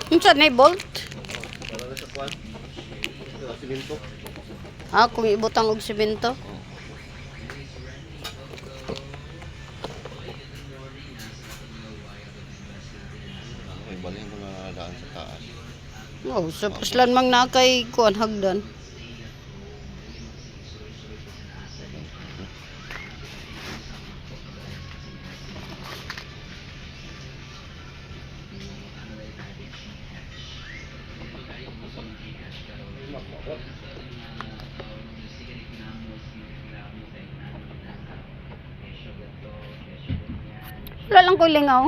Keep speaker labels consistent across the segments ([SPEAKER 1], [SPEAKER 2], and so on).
[SPEAKER 1] Unsa na bolt?
[SPEAKER 2] Para na sa kwan. Simento.
[SPEAKER 1] Kung ibutang og semento.
[SPEAKER 2] May balhin ko na daan sa taas.
[SPEAKER 1] Oh, sa puslan mang nakay kuan hagdan. Wala lang ko lingaw.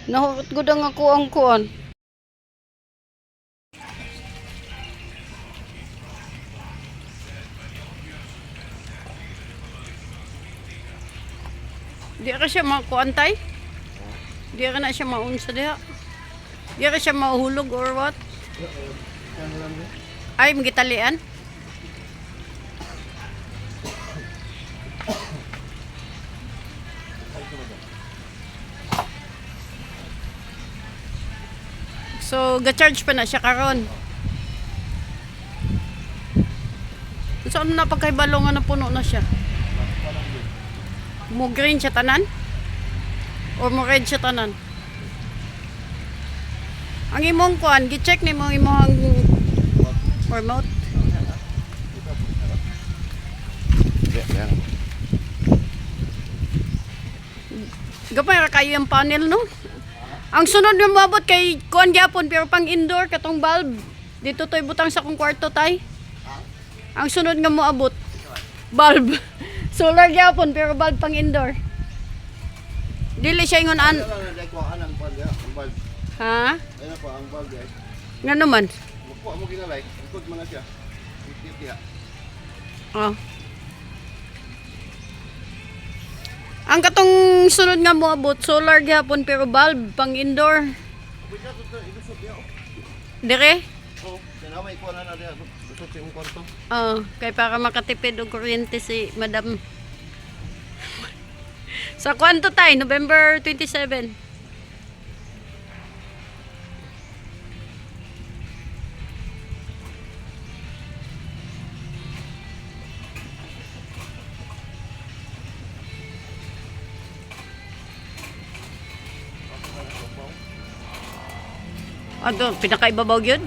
[SPEAKER 1] Nahurot gud ang ako ang kuan. Di ka siya makuantay? Di ka na siya maunsa diha? Di ka siya mahulog or what? Ay, magitalian? So, ga-charge pa na siya karon. Saan na pagkaibalo nga na puno na siya? Mo green siya tanan? Or mo red siya tanan? Ang imong kuan, gi-check ni mo imong remote.
[SPEAKER 2] Yan.
[SPEAKER 1] Gapay ra kayo yung panel no? Ang sunod na mabot kay kuan gyapon pero pang indoor katong bulb. Dito toy butang sa kong kwarto tay. Ang sunod nga moabot bulb. Solar gyapon pero bulb pang indoor. Dili siya ingon an. Ha?
[SPEAKER 2] Ayun na po ang bulb guys.
[SPEAKER 1] Nga naman.
[SPEAKER 2] Magpo mo ginalay. Ikot mo na siya. Ikot.
[SPEAKER 1] Oh. Ang katong sunod nga moabot solar gyapon pero bulb pang indoor. Dire?
[SPEAKER 2] Oh, sana may kuha na diha. Gusto si kwarto.
[SPEAKER 1] Kay para makatipid og kuryente si Madam. Sa kwanto tay, November 27. Pinakaibabaw yun?